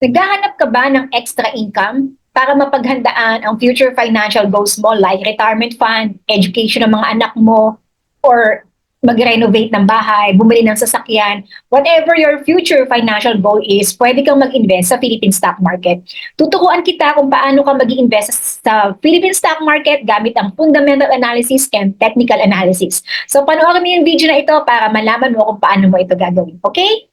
Naghahanap ka ba ng extra income para mapaghandaan ang future financial goals mo like retirement fund, education ng mga anak mo, or mag-renovate ng bahay, bumili ng sasakyan, whatever your future financial goal is, pwede kang mag-invest sa Philippine stock market. Tuturuan kita kung paano ka mag-invest sa Philippine stock market gamit ang fundamental analysis and technical analysis. So panoorin mo yung video na ito para malaman mo kung paano mo ito gagawin. Okay?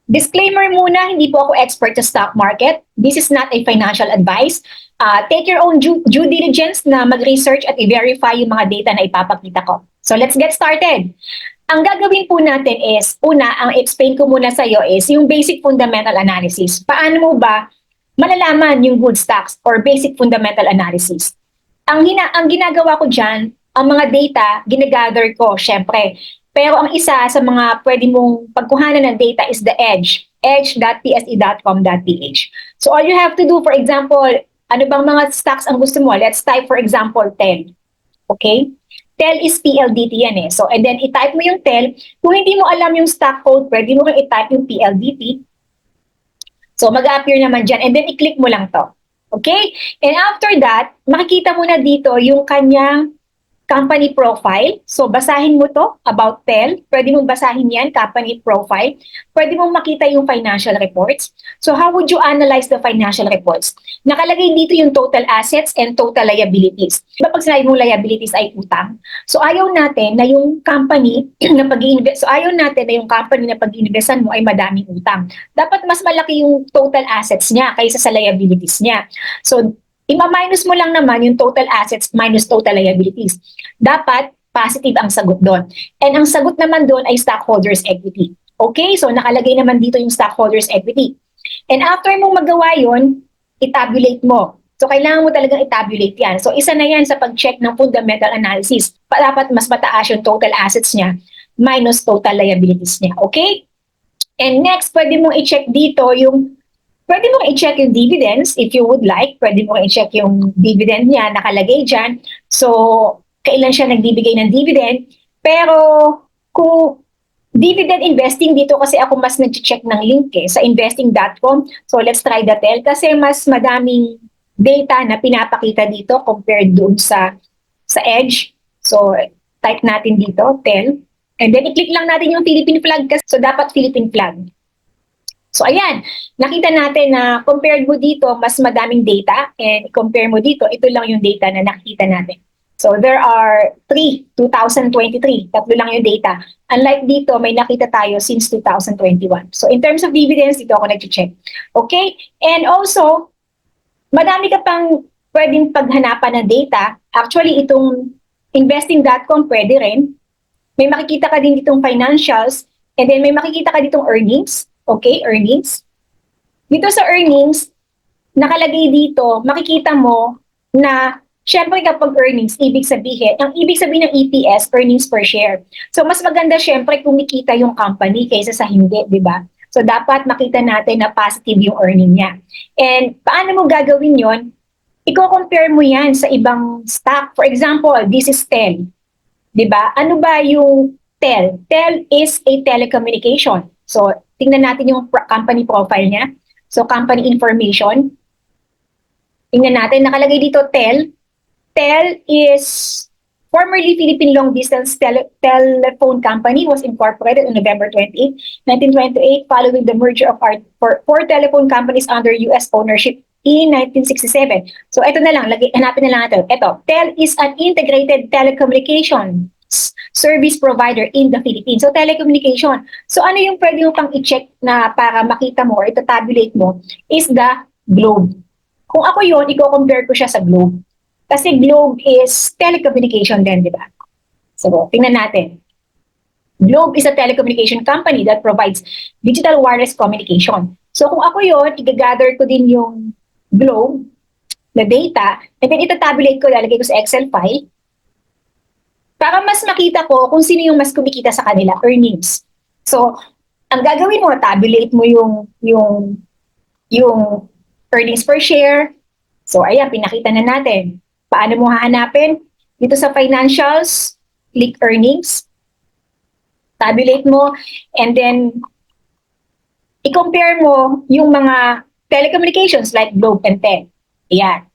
Disclaimer muna, hindi po ako expert sa stock market. This is not a financial advice. Take your own due diligence na mag-research at i-verify yung mga data na ipapakita ko. So let's get started. Ang gagawin po natin is, una, ang explain ko muna sa iyo is yung basic fundamental analysis. Paano mo ba malalaman yung good stocks or basic fundamental analysis? Ang ginagawa ko dyan, ang mga data, ginagather ko, syempre. Pero ang isa sa mga pwede mong pagkuhanan ng data is the edge.pse.com.ph. So all you have to do, for example, ano bang mga stocks ang gusto mo? Let's type, for example, TEL. Okay? TEL is PLDT yan eh. So, and then i-type mo yung TEL. Kung hindi mo alam yung stock code, pwede mo kang i-type yung PLDT. So, mag-appear naman dyan. And then i-click mo lang to. Okay? And after that, makikita mo na dito yung kanyang company profile. So, basahin mo to about TEL. Pwede mong basahin yan, company profile. Pwede mong makita yung financial reports. So, how would you analyze the financial reports? Nakalagay dito yung total assets and total liabilities. Diba pag sinabi mong liabilities ay utang? So, ayaw natin na yung company na pag-i-invest, mo ay madaming utang. Dapat mas malaki yung total assets niya kaysa sa liabilities niya. So, ima-minus mo lang naman yung total assets minus total liabilities. Dapat positive ang sagot doon. And ang sagot naman doon ay stockholders' equity. Okay? So nakalagay naman dito yung stockholders' equity. And after mong magawa yun, i-tabulate mo. So kailangan mo talagang i-tabulate yan. So isa na yan sa pag-check ng fundamental analysis. Dapat mas mataas yung total assets niya minus total liabilities niya. Okay? And next, pwede mong i-check dito yung pwede mo i-check yung dividends if you would like. Pwede mo i-check yung dividend niya, nakalagay dyan. So, kailan siya nagbibigay ng dividend. Pero, kung dividend investing dito kasi ako mas nag-check ng link sa investing.com. So, let's try the TEL kasi mas madaming data na pinapakita dito compared doon sa Edge. So, type natin dito, TEL. And then, i-click lang natin yung Philippine flag kasi so, dapat Philippine flag. So ayan, nakita natin na compared mo dito, mas madaming data and compare mo dito, ito lang yung data na nakita natin. So there are 2023, tatlo lang yung data. Unlike dito, may nakita tayo since 2021. So in terms of dividends, dito ako nag-check. Okay? And also, madami ka pang pwedeng paghanapan ng data. Actually, itong investing.com pwede rin. May makikita ka din ditong financials and then may makikita ka ditong earnings. Okay, earnings. Dito sa earnings, nakalagay dito, makikita mo na, syempre kapag earnings, ang ibig sabihin ng EPS, earnings per share. So, mas maganda syempre kumikita yung company kaysa sa hindi, di ba? So, dapat makita natin na positive yung earning niya. And, paano mo gagawin yon? Iko-compare mo yan sa ibang stock. For example, this is TEL. Di ba? Ano ba yung TEL? TEL is a telecommunication. So, tingnan natin yung company profile niya. So, company information. Tingnan natin, nakalagay dito TEL. TEL is formerly Philippine Long Distance Telephone Company, was incorporated on November 28, 1928 following the merger of four telephone companies under U.S. ownership in 1967. So, ito na lang, hanapin na lang natin. Ito, TEL is an integrated telecommunication service provider in the Philippines. So, telecommunication. So, ano yung pwede mo pang i-check na para makita mo or itatabulate mo is the Globe. Kung ako yun, i-compare ko siya sa Globe. Kasi Globe is telecommunication din, di ba? So, tingnan natin. Globe is a telecommunication company that provides digital wireless communication. So, kung ako yun, i-gather ko din yung Globe na data and then itatabulate ko, lalagay ko sa Excel file para mas makita ko kung sino yung mas kumikita sa kanila, earnings. So, ang gagawin mo, tabulate mo yung earnings per share. So, ayan, pinakita na natin. Paano mo hahanapin? Dito sa financials, click earnings. tabulate mo, and then i-compare mo yung mga telecommunications like Globe and Tel. Ayan.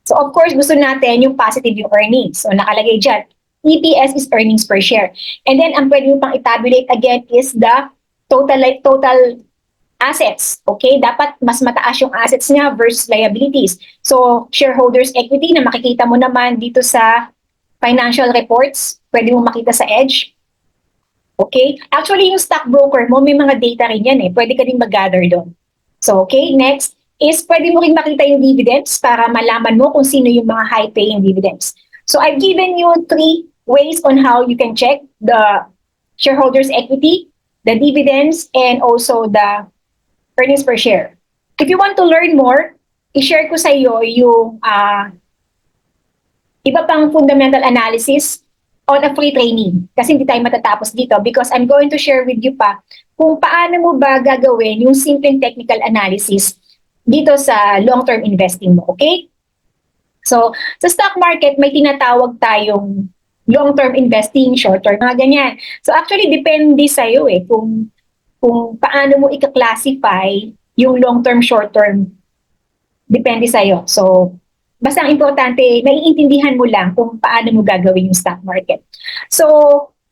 So of course, gusto natin yung positive yung earnings. So nakalagay dyan, EPS is earnings per share. And then ang pwede mo pang i-tabulate again is the total assets. Okay? Dapat mas mataas yung assets niya versus liabilities. So shareholders equity na makikita mo naman dito sa financial reports, pwede mo makita sa Edge. Okay? Actually, yung stockbroker mo, may mga data rin yan eh. Pwede ka din mag-gather doon. So, okay, next is pwede mo rin makita yung dividends para malaman mo kung sino yung mga high-paying dividends. So, I've given you 3 ways on how you can check the shareholders' equity, the dividends, and also the earnings per share. If you want to learn more, i-share ko sa iyo yung iba pang fundamental analysis on a free training. Kasi hindi tayo matatapos dito because I'm going to share with you pa kung paano mo ba gagawin yung simple technical analysis dito sa long-term investing mo, okay? So, sa stock market, may tinatawag tayong long-term investing, short-term, mga ganyan. So, actually, depende sa'yo eh, kung paano mo i-classify yung long-term, short-term, depende sa'yo. So, basta ang importante, naiintindihan mo lang kung paano mo gagawin yung stock market. So,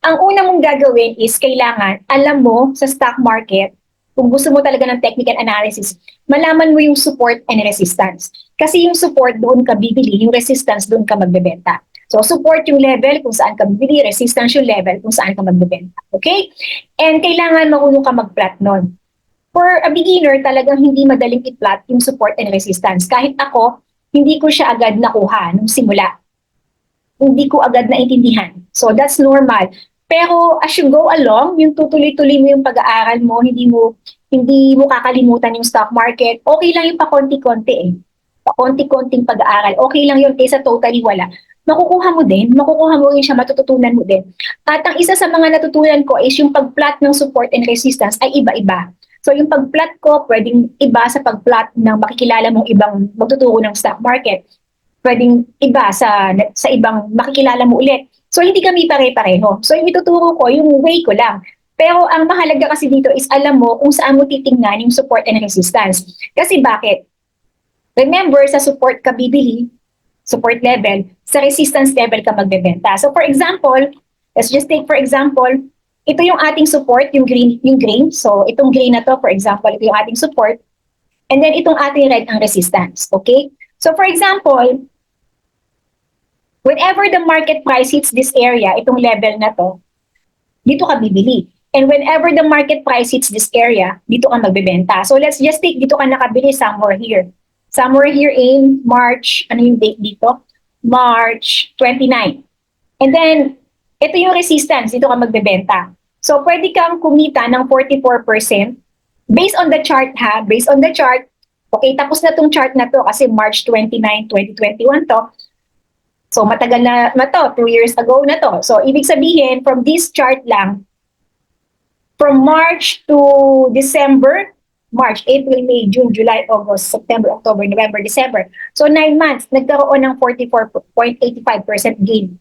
ang una mong gagawin is kailangan, alam mo sa stock market, kung gusto mo talaga ng technical analysis, malaman mo yung support and resistance. Kasi yung support, doon ka bibili, yung resistance, doon ka magbebenta. So, support yung level kung saan ka bibili, resistance yung level kung saan ka magbebenta. Okay? And kailangan marunong ka mag-plot nun. For a beginner, talagang hindi madaling i-plot yung support and resistance. Kahit ako, hindi ko siya agad nakuha nung simula. Hindi ko agad naintindihan. So that's normal. Pero as you go along, yung tutuloy-tuloy mo yung pag-aaral mo, hindi mo kakalimutan yung stock market. Okay lang yung pakonti-konti eh. Pakonti-konting pag-aaral. Okay lang yun kaysa totally wala. Makukuha mo rin siya, matututunan mo din. At ang isa sa mga natutunan ko is yung pag-plot ng support and resistance ay iba-iba. So yung pag-plot ko, pwedeng iba sa pag-plot ng makikilala mong ibang magtuturo ng stock market. Pwedeng iba sa ibang makikilala mo ulit. So hindi kami pare-pareho. So yung ituturo ko, yung way ko lang. Pero ang mahalaga kasi dito is alam mo kung saan mo titingnan yung support and resistance. Kasi bakit? Remember, sa support ka bibili, support level, sa resistance level ka magbebenta. So for example, let's just take for example, ito yung ating support, yung green. So, itong green na to, for example, ito yung ating support. And then, itong ating red ang resistance. Okay? So, for example, whenever the market price hits this area, itong level na to, dito ka bibili. And whenever the market price hits this area, dito ka magbebenta. So, let's just take, dito ka nakabili somewhere here. Somewhere here in March, ano yung date dito? March 29. And then, ito yung resistance, dito ka magbebenta. So, pwede kang kumita ng 44% based on the chart ha, based on the chart. Okay, tapos na tong chart na to kasi March 29, 2021 to. So, matagal na to, 2 years ago na to. So, ibig sabihin, from this chart lang, from March to December, March, April, May, June, July, August, September, October, November, December. So, 9 months, nagkaroon ng 44.85% gain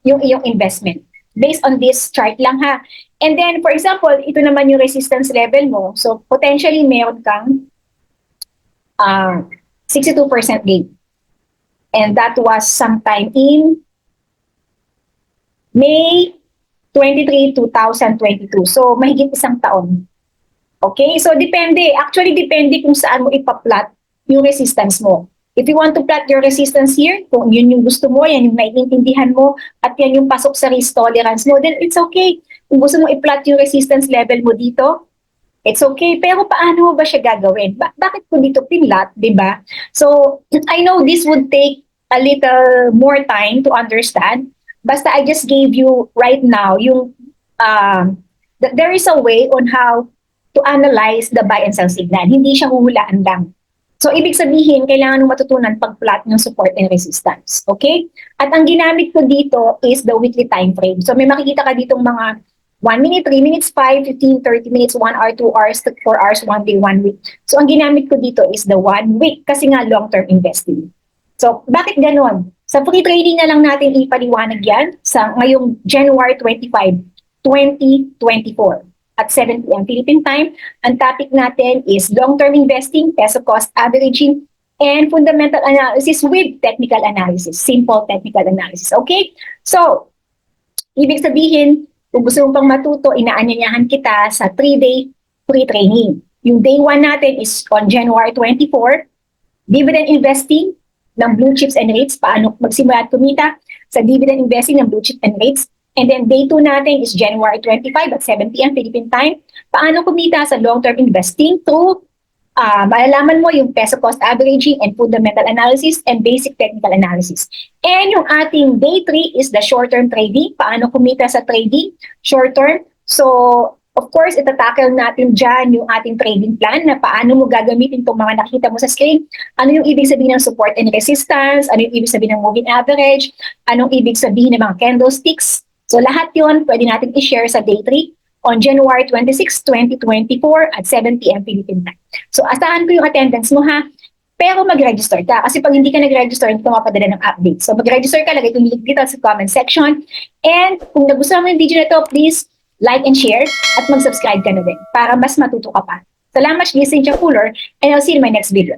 yung iyong investment. Based on this chart lang ha. And then, for example, ito naman yung resistance level mo. So, potentially, meron kang 62% gain. And that was sometime in May 23, 2022. So, mahigit isang taon. Okay? So, depende. Actually, depende kung saan mo ipa-plot yung resistance mo. If you want to plot your resistance here, kung yun yung gusto mo, yan yung naiintindihan mo, at yan yung pasok sa risk tolerance mo, then it's okay. Kung gusto mo i-plot yung resistance level mo dito, it's okay. Pero paano mo ba siya gagawin? Bakit ko dito pinlot, di ba? So, I know this would take a little more time to understand. Basta I just gave you right now yung, there is a way on how to analyze the buy and sell signal. Hindi siya huhulaan lang. So, ibig sabihin, kailangan mong matutunan pag-plot ng support and resistance. Okay? At ang ginamit ko dito is the weekly time frame. So, may makikita ka ditong mga 1 minute, 3 minutes, 5, 15, 30 minutes, 1 hour, 2 hours, 4 hours, 1 day, 1 week. So, ang ginamit ko dito is the 1 week kasi nga long-term investing. So, bakit ganon? Sa free trading na lang natin ipaliwanag yan sa ngayong January 25, 2024 at 7 p.m. Philippine time. Ang topic natin is long-term investing, peso-cost averaging, and fundamental analysis with technical analysis, simple technical analysis. Okay? So, ibig sabihin, kung gusto mo pang matuto, inaanyayahan kita sa 3-day free training. Yung day 1 natin is on January 24, dividend investing ng blue chips and REITs, paano magsimula at kumita sa dividend investing ng blue chips and REITs. And then day 2 natin is January 25 at 7 p.m. Philippine time, paano kumita sa long-term investing through malalaman mo yung peso-cost averaging and fundamental analysis and basic technical analysis. And yung ating day 3 is the short-term trading, paano kumita sa trading, short-term. So, of course, itatakil natin dyan yung ating trading plan na paano mo gagamitin itong mga nakita mo sa screen. Ano yung ibig sabihin ng support and resistance, ano yung ibig sabihin ng moving average, anong ibig sabihin ng mga candlesticks. So, lahat yun pwede natin i-share sa day 3 on January 26, 2024 at 7 p.m. Philippine time. So, asahan ko yung attendance mo ha. Pero mag-register ka. Kasi pag hindi ka nag-register, hindi ka mapadala ng update. So, mag-register ka, lagay itong link dito sa comment section. And kung nagustuhan mo yung video na ito, please like and share at mag-subscribe ka na din para mas matuto ka pa. Salamat, Cynthia, and I'll see you in my next video.